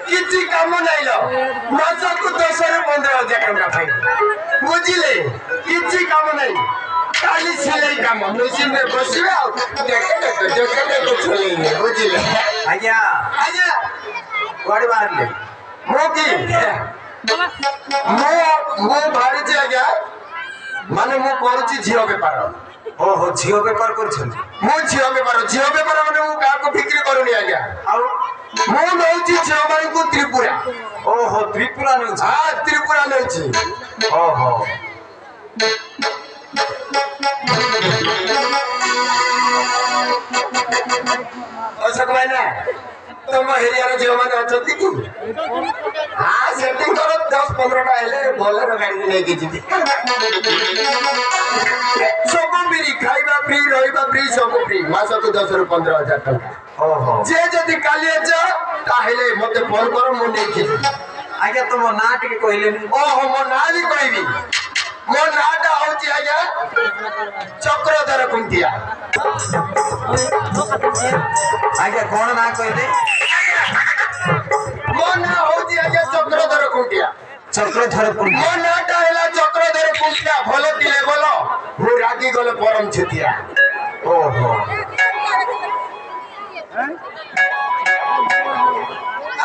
किसी काम नहीं लो मासक 10 ରୁ 15,000 टका पाई बुझिले किसी काम नहीं खाली सिलाई काम मशीन में बसिबे आ देखे चलेंगे बुझिले आज्ञा आज्ञा गाड़ी बाहर ले मो की मो भारी जे आज्ञा माने मो करूची झियो बेपार ओहो झियो बेपार करछन मो झियो बेपार माने मो का को बिक्री करूनी आज्ञा आ मो नौची झियो को त्रिपुरा ओहो त्रिपुरा नौची हां त्रिपुरा नौची ओहो अशोक भाई ना तुम एरिया रे जो माने अछती की हां सेटिंग करो 10-15 टा हेले बोलेरो गाड़ी नै के जीती सब फ्री खाइबा फ्री रहिबा फ्री सब फ्री मासक 10 ରୁ 15,000 टका ओहो जे जदी काली छ ताहेले मते फोन करो मु नै के आगे तुम ना टिके कहले ओहो मो ना भी कहबी मो नाटा होची आज्ञा चक्रधर कुंटिया आज्ञा कोन ना कहले मो ना होची आज्ञा चक्रधर कुंटिया मो नाटा हैला चक्रधर कुंटिया भलो दिले बोलो मु रागी गले परम छतिया ओहो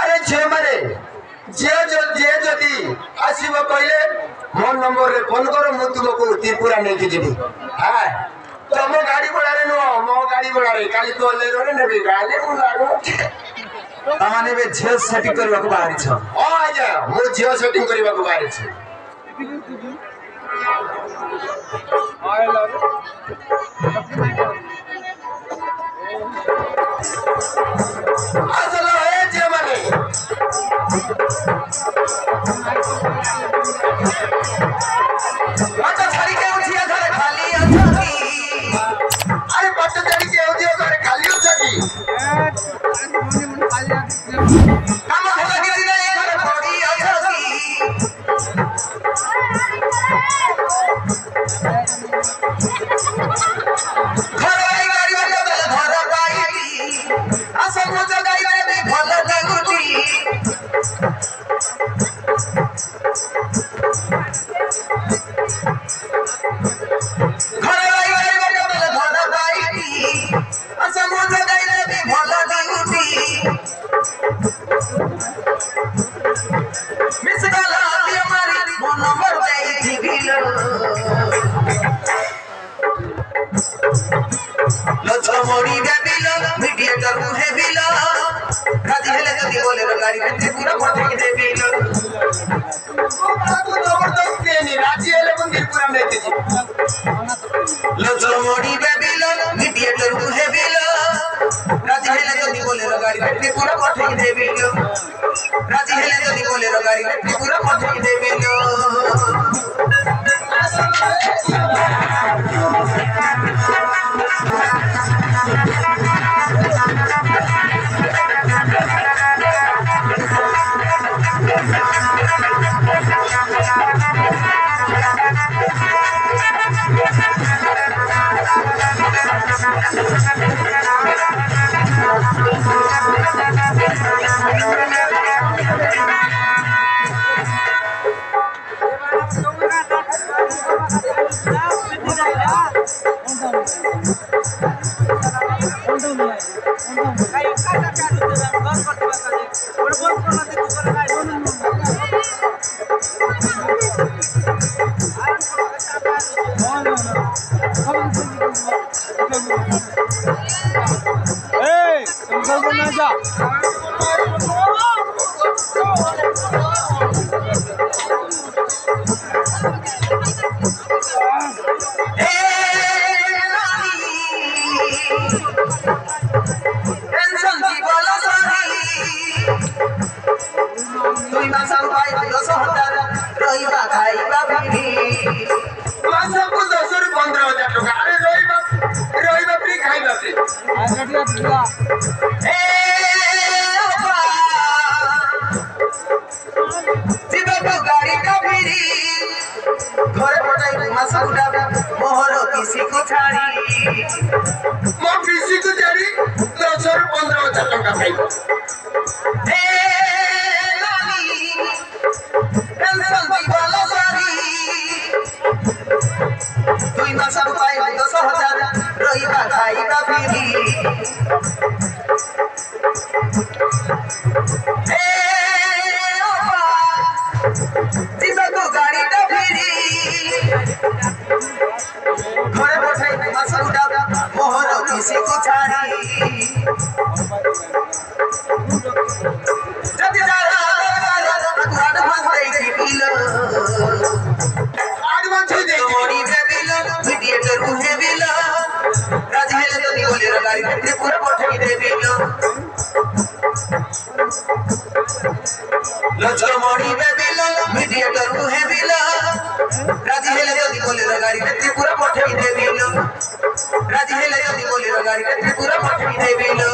अरे छे मारे जे जदी आसीबो कहले मोर नंबर रे फोन करो मु तुमको त्रिपुरा नै के जेबी हां तुम गाड़ी बड़ा रे नो मो गाड़ी बड़ा रे काली तो ले रे नेबी गाले मु लागो तमाने बे झे सेटिंग करबा को बाहरी छ ओ आजा मु झे सेटिंग करबा को बाहरी छ आयला असला है जे माने अच्छा छड़ी के उठिया घर खाली अछकी अरे बट छड़ी के उठिया घर खाली अछकी काम होला के दिन एक घर पड़ी अछकी घर वाली गाड़ी वाला घर पाई असम जगाई में भी भल लगुती लछमोड़ी बेबिलो मीडिएटर मुहे बिलो राजी हेले जदी बोले रो गाड़ी में त्रिपुरा पठे देबिलो बाबू जबरदस्त ट्रेन राजी हेले बन त्रिपुरा में के लछमोड़ी बेबिलो मीडिएटर मुहे बिलो राजी हेले जदी बोले रो गाड़ी में त्रिपुरा पठे देबिलो राजी हेले जदी बोले रो गाड़ी में त्रिपुरा पठे देबिलो गाड़ी का फिरी घरे पटाई मासा उड़ा मोहर किसी को छाड़ी मो किसी को छाड़ी 10 ରୁ 15,000 टका पाइबो ए नानी टेंशन दीवाला सारी 2 मास पाई 10,000 रहिबा खाइबा फिरी ए ओपा गाड़ी का फिरी घरे पठाई मासा उड़ा मोहर किसी को छाड़ी जब जारा एडवांस देई बिलो एडवांस देई मोड़ी पे बिलो मीडिएटर उहे बिलो राजहेल जदी बोले गाड़ी त्रिपुरा पठाई दे बिलो लचर मोड़ी पे बिलो मीडिएटर उहे बिलो राजहेल जदी बोले गाड़ी त्रिपुरा पठाई दे बिलो राजहेल जदी बोले गाड़ी त्रिपुरा पठाई दे बिलो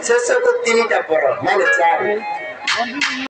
शेष को 3टा पर माने 4